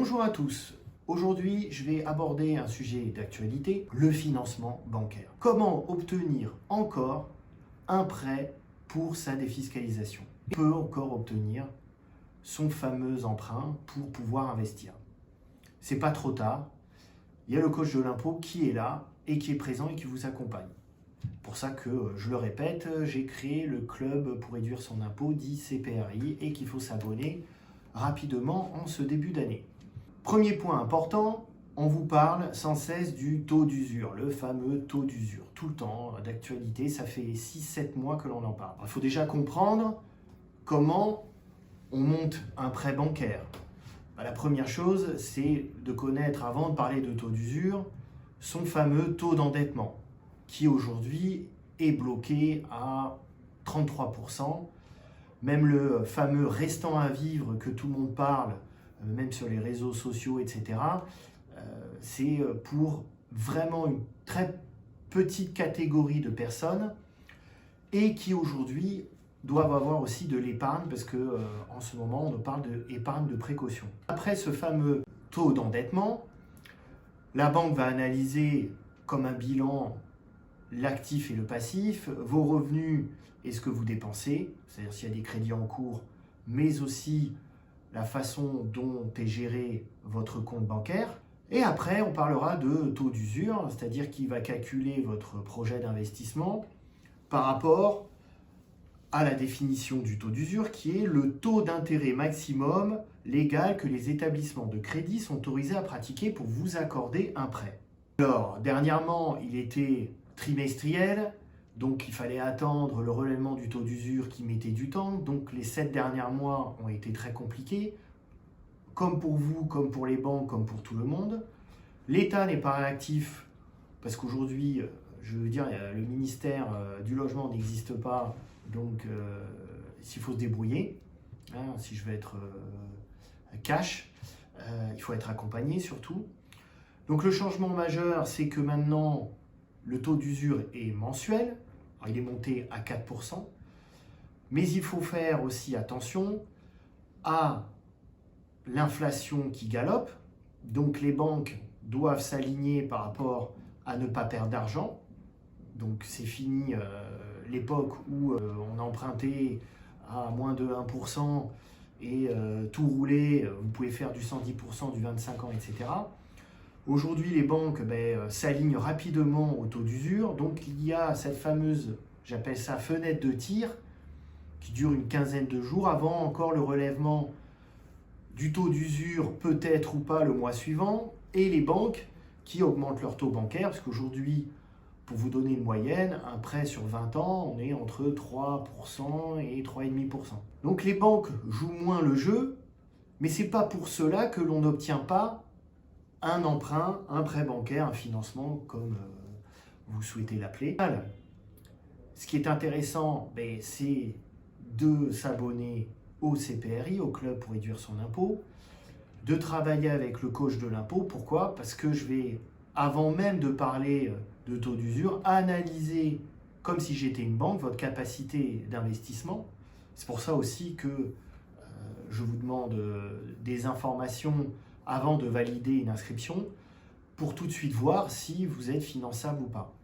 Bonjour à tous. Aujourd'hui, je vais aborder un sujet d'actualité, le financement bancaire. Comment obtenir encore un prêt pour sa défiscalisation? On peut encore obtenir son fameux emprunt pour pouvoir investir. C'est pas trop tard. Il y a le coach de l'impôt qui est là et qui est présent et qui vous accompagne. Pour ça que, je le répète, j'ai créé le club pour réduire son impôt, dit CPRI, et qu'il faut s'abonner rapidement en ce début d'année. Premier point important, on vous parle sans cesse du taux d'usure, le fameux taux d'usure. Tout le temps, d'actualité, ça fait 6-7 mois que l'on en parle. Il faut déjà comprendre comment on monte un prêt bancaire. La première chose, c'est de connaître, avant de parler de taux d'usure, son fameux taux d'endettement, qui aujourd'hui est bloqué à 33%. Même le fameux restant à vivre que tout le monde parle, même sur les réseaux sociaux, etc., c'est pour vraiment une très petite catégorie de personnes et qui aujourd'hui doivent avoir aussi de l'épargne parce que en ce moment on parle d'épargne de précaution. Après ce fameux taux d'endettement, la banque va analyser comme un bilan l'actif et le passif, vos revenus et ce que vous dépensez, c'est-à-dire s'il y a des crédits en cours, mais aussi la façon dont est géré votre compte bancaire. Et après, on parlera de taux d'usure, c'est-à-dire qu'il va calculer votre projet d'investissement par rapport à la définition du taux d'usure, qui est le taux d'intérêt maximum légal que les établissements de crédit sont autorisés à pratiquer pour vous accorder un prêt. Alors, dernièrement, il était trimestriel, donc il fallait attendre le relèvement du taux d'usure qui mettait du temps. Donc les 7 derniers mois ont été très compliqués, comme pour vous, comme pour les banques, comme pour tout le monde. L'État n'est pas réactif parce qu'aujourd'hui, je veux dire, le ministère du Logement n'existe pas, donc il faut se débrouiller. Si je veux être cash, il faut être accompagné surtout. Donc le changement majeur, c'est que maintenant, le taux d'usure est mensuel. Alors, il est monté à 4%. Mais il faut faire aussi attention à l'inflation qui galope. Donc les banques doivent s'aligner par rapport à ne pas perdre d'argent. Donc c'est fini l'époque où on empruntait à moins de 1% et tout roulait. Vous pouvez faire du 110%, du 25 ans, etc. Aujourd'hui, les banques s'alignent rapidement au taux d'usure. Donc, il y a cette fameuse, j'appelle ça fenêtre de tir, qui dure une quinzaine de jours avant encore le relèvement du taux d'usure, peut-être ou pas le mois suivant, et les banques qui augmentent leur taux bancaire, parce qu'aujourd'hui, pour vous donner une moyenne, un prêt sur 20 ans, on est entre 3% et 3,5%. Donc, les banques jouent moins le jeu, mais ce n'est pas pour cela que l'on n'obtient pas un emprunt, un prêt bancaire, un financement, comme vous souhaitez l'appeler. Ce qui est intéressant, c'est de s'abonner au CPRI, au club pour réduire son impôt, de travailler avec le coach de l'impôt. Pourquoi? Parce que je vais, avant même de parler de taux d'usure, analyser, comme si j'étais une banque, votre capacité d'investissement. C'est pour ça aussi que je vous demande des informations avant de valider une inscription, pour tout de suite voir si vous êtes finançable ou pas.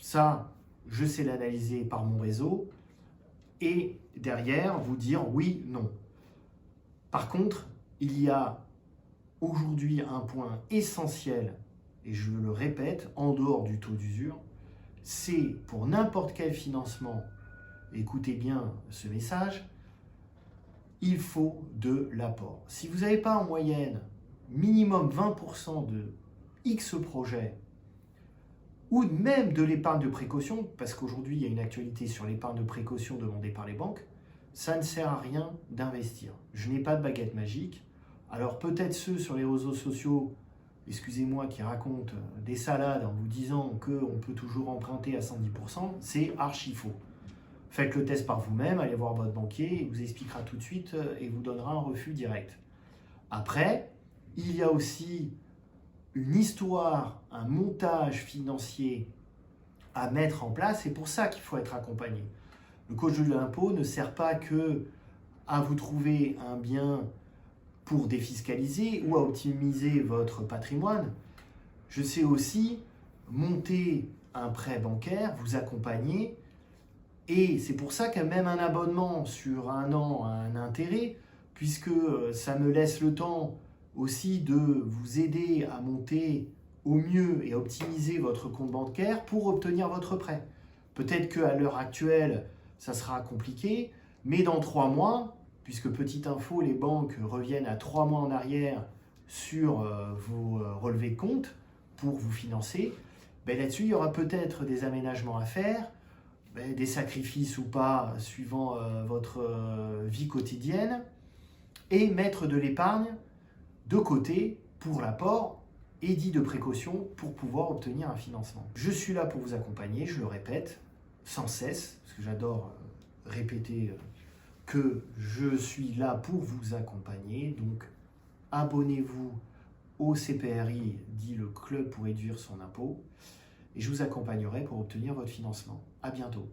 Ça, je sais l'analyser par mon réseau et derrière vous dire oui, non. Par contre, il y a aujourd'hui un point essentiel, et je le répète, en dehors du taux d'usure, c'est pour n'importe quel financement, écoutez bien ce message, il faut de l'apport. Si vous n'avez pas en moyenne minimum 20% de X projets, ou même de l'épargne de précaution, parce qu'aujourd'hui il y a une actualité sur l'épargne de précaution demandée par les banques, ça ne sert à rien d'investir. Je n'ai pas de baguette magique. Alors peut-être ceux sur les réseaux sociaux, excusez-moi, qui racontent des salades en vous disant qu'on peut toujours emprunter à 110%, c'est archi faux. Faites le test par vous-même, allez voir votre banquier, il vous expliquera tout de suite et vous donnera un refus direct. Après, il y a aussi une histoire, un montage financier à mettre en place. C'est pour ça qu'il faut être accompagné. Le coach de l'impôt ne sert pas que à vous trouver un bien pour défiscaliser ou à optimiser votre patrimoine. Je sais aussi monter un prêt bancaire, vous accompagner. Et c'est pour ça que même un abonnement sur 1 an a un intérêt, puisque ça me laisse le temps aussi de vous aider à monter au mieux et à optimiser votre compte bancaire pour obtenir votre prêt. Peut-être qu'à l'heure actuelle, ça sera compliqué, mais dans 3 mois, puisque petite info, les banques reviennent à 3 mois en arrière sur vos relevés de compte pour vous financer, ben là-dessus, il y aura peut-être des aménagements à faire, des sacrifices ou pas, suivant votre vie quotidienne, et mettre de l'épargne de côté pour l'apport et dit de précaution pour pouvoir obtenir un financement. Je suis là pour vous accompagner, je le répète sans cesse, parce que j'adore répéter que je suis là pour vous accompagner. Donc abonnez-vous au CPRI, dit le Club pour réduire son impôt, et je vous accompagnerai pour obtenir votre financement. À bientôt.